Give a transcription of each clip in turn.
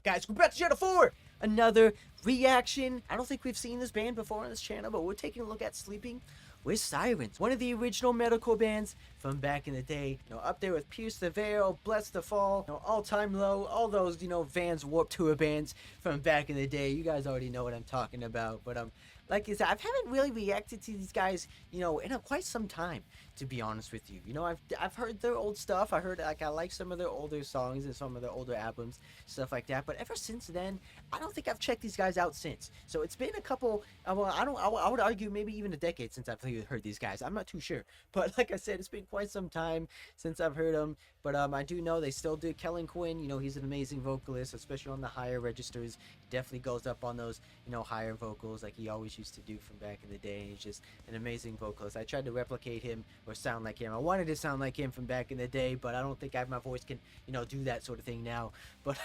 guys, we're back to Channel 4! Another reaction. I don't think we've seen this band before on this channel, but we're taking a look at Sleeping with Sirens, one of the original metalcore bands from back in the day. You know, up there with Pierce the Veil, Bless the Fall, you know, All Time Low, all those, you know, Vans Warped Tour bands from back in the day. You guys already know what I'm talking about, but like I said, I haven't really reacted to these guys, you know, in quite some time, to be honest with you. You know, I've heard their old stuff. I like some of their older songs and some of their older albums, stuff like that. But ever since then, I don't think I've checked these guys out since. So it's been a couple. Well, I would argue maybe even a decade since I've heard these guys. I'm not too sure, but like I said, it's been quite some time since I've heard them. But I do know they still do. Kellen Quinn, you know, he's an amazing vocalist, especially on the higher registers. He definitely goes up on those, you know, higher vocals like he always used to do from back in the day. And he's just an amazing vocalist. I tried to replicate him or sound like him. I wanted to sound like him from back in the day, but I don't think my voice can, you know, do that sort of thing now. But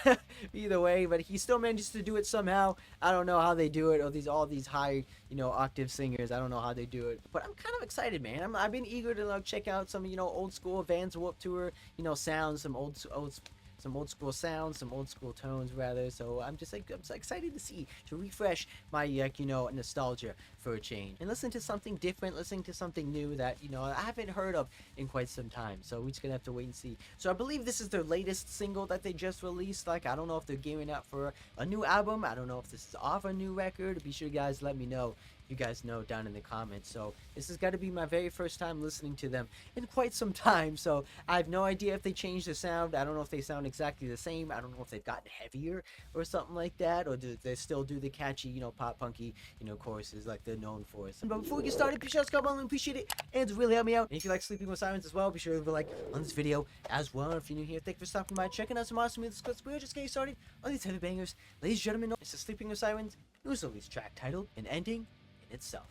either way, but he still manages to do it somehow. I don't know how they do it, or all these high, you know, octave singers. I don't know how they do it, but I'm kind of excited, man. I've been eager to check out some, you know, old school Vans Warped Tour, you know, sounds, some old school sounds, some old school tones rather. So I'm so excited to refresh my you know, nostalgia for a change and listen to something different, listening to something new that, you know, I haven't heard of in quite some time. So we're just gonna have to wait and see. So I believe this is their latest single that they just released. Like, I don't know if they're gearing up for a new album. I don't know if this is off a new record. Be sure you guys let me know. You guys know down in the comments. So this has got to be my very first time listening to them in quite some time, so I have no idea if they changed the sound. I don't know if they sound exactly the same. I don't know if they've gotten heavier or something like that, or do they still do the catchy, you know, pop punky, you know, choruses like they're known for. But before we get started, be sure to subscribe, I appreciate it, and it's really help me out. And if you like Sleeping with Sirens as well, be sure to leave a like on this video as well. If you're new here, thank you for stopping by, checking out some awesome music clips. We're just getting started on these heavy bangers. Ladies and gentlemen, this is Sleeping with Sirens. It was the release track titled and ending in itself.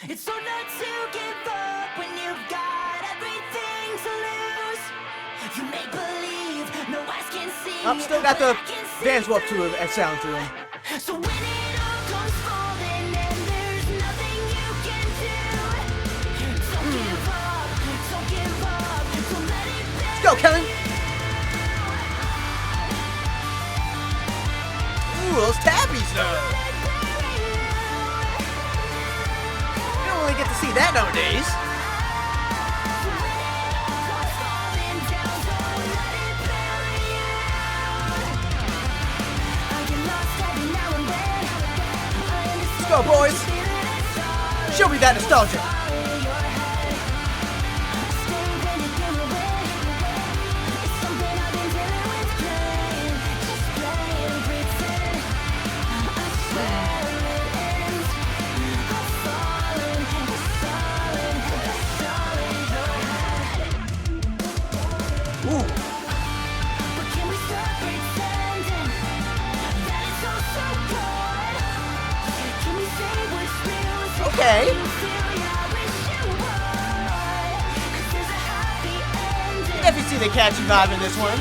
It's so not to give up when you've got everything to lose. You make believe no eyes can see. I've still got the Vans Warped Tour sound to him. So when it all comes falling and there's nothing you can do, don't give up, don't give up, don't let it be. Let's go, Kellen. Ooh, those tabbies though. Only get to see that nowadays. Let's go, boys. Show me that nostalgia. Okay. If you see the catchy vibe in this one.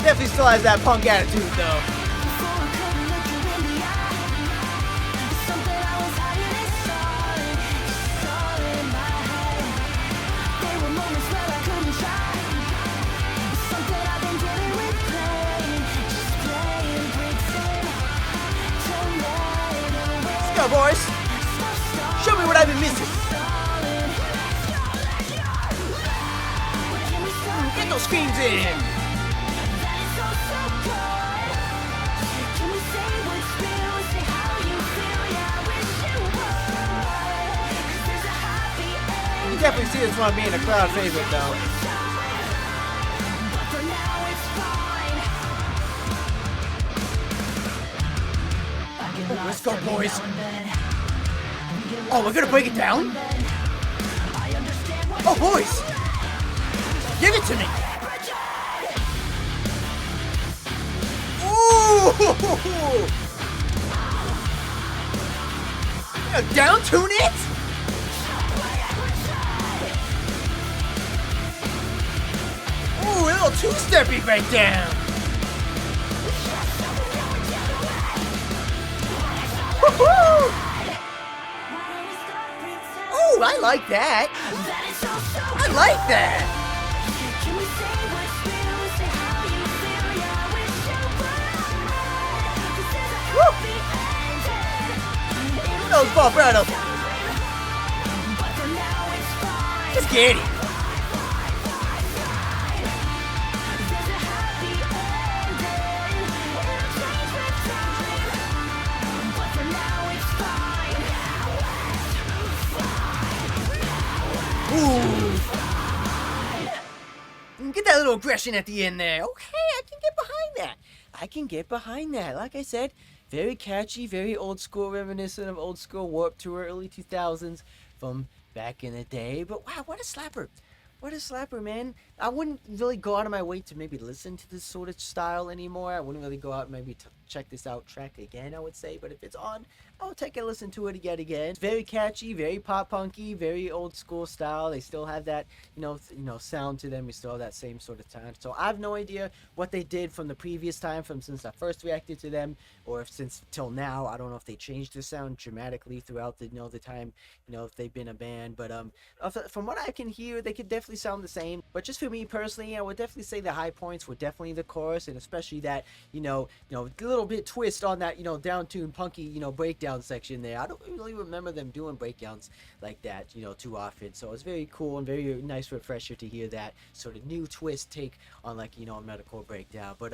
Definitely still has that punk attitude though. Go, boys. Show me what I've been missing. Get those screams in. You definitely see this one being a crowd favorite, though. Let's go, boys. Oh, we're gonna break it down? Oh, boys! Give it to me! Ooh! Down tune it? Ooh, a little two-steppy breakdown. Woohoo! Ooh, I like that. That is so I like that. Can we say what's real? Say how you feel. Yeah, I wish you would. This is a happy ending. It'll Those vibrato. but for now it's fine. Just kidding. There's a happy ending. It'll change with time. But for now it's fine. Ooh. Get that little aggression at the end there. Okay, I can get behind that. I can get behind that. Like I said, very catchy, very old school, reminiscent of old school Warped Tour, early 2000s from back in the day. But wow, what a slapper. What a slapper, man. I wouldn't really go out of my way to maybe listen to this sort of style anymore. I wouldn't really go out and maybe check this out track again, I would say. But if it's on, I'll take a listen to it yet again. It's very catchy, very pop punky, very old school style. They still have that, sound to them. We still have that same sort of time. So I have no idea what they did from the previous time, from since I first reacted to them, or if since till now. I don't know if they changed their sound dramatically throughout the the time, if they've been a band. But from what I can hear, they could definitely sound the same. But just for me personally, I would definitely say the high points were definitely the chorus, and especially that little bit twist on that down tune punky breakdown section there. I don't really remember them doing breakdowns like that too often. So it's very cool and very nice refresher to hear that sort of new twist take on like a metalcore breakdown. But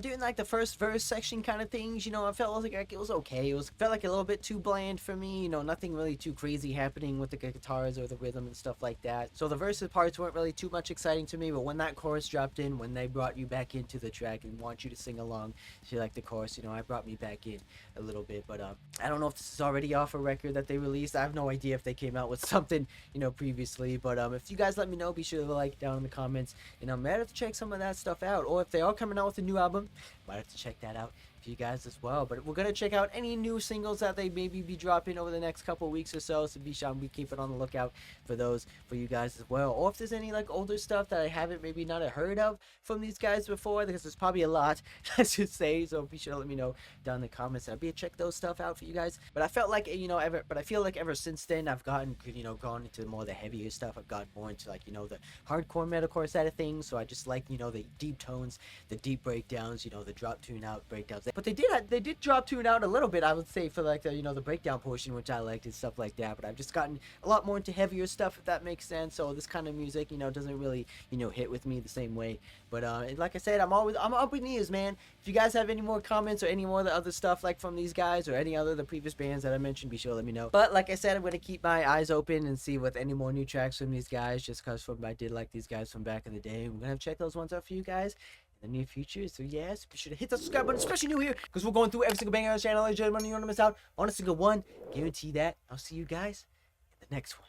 doing like the first verse section kind of things, I felt like it was okay. Felt like a little bit too bland for me. Nothing really too crazy happening with the guitars or the rhythm and stuff like that. So the verses parts weren't really too much exciting to me. But when that chorus dropped in, when they brought you back into the track and want you to sing along to like the chorus, I brought me back in a little bit. But I don't know if this is already off a record that they released. I have no idea if they came out with something previously. But if you guys let me know, be sure to like down in the comments, and I might have to check some of that stuff out. Or if they are coming out with a new album, might have to check that out for you guys as well. But we're gonna check out any new singles that they maybe be dropping over the next couple weeks or so. So be sure we keep it on the lookout for those for you guys as well. Or if there's any like older stuff that I haven't maybe not heard of from these guys before, because there's probably a lot, I should say. So be sure to let me know down in the comments. I'll be check those stuff out for you guys. But I felt like I feel like ever since then I've gotten gone into more of the heavier stuff. I've gotten more into like the hardcore metalcore side of things. So I just like the deep tones, the deep breakdowns, the drop tune out breakdowns. But they did drop tune out a little bit, I would say, for like the the breakdown portion, which I liked and stuff like that. But I've just gotten a lot more into heavier stuff, if that makes sense. So this kind of music doesn't really hit with me the same way. But like I said, I'm up in ears, man. If you guys have any more comments or any more of the other stuff like from these guys or any other the previous bands that I mentioned, be sure to let me know. But like I said, I'm gonna keep my eyes open and see with any more new tracks from these guys, just because I did like these guys from back in the day. We're gonna check those ones out for you guys in the near future. So yes, be sure to hit the subscribe button, especially new here, because we're going through every single banger on the channel. You don't want to miss out on a single one. Guarantee that. I'll see you guys in the next one.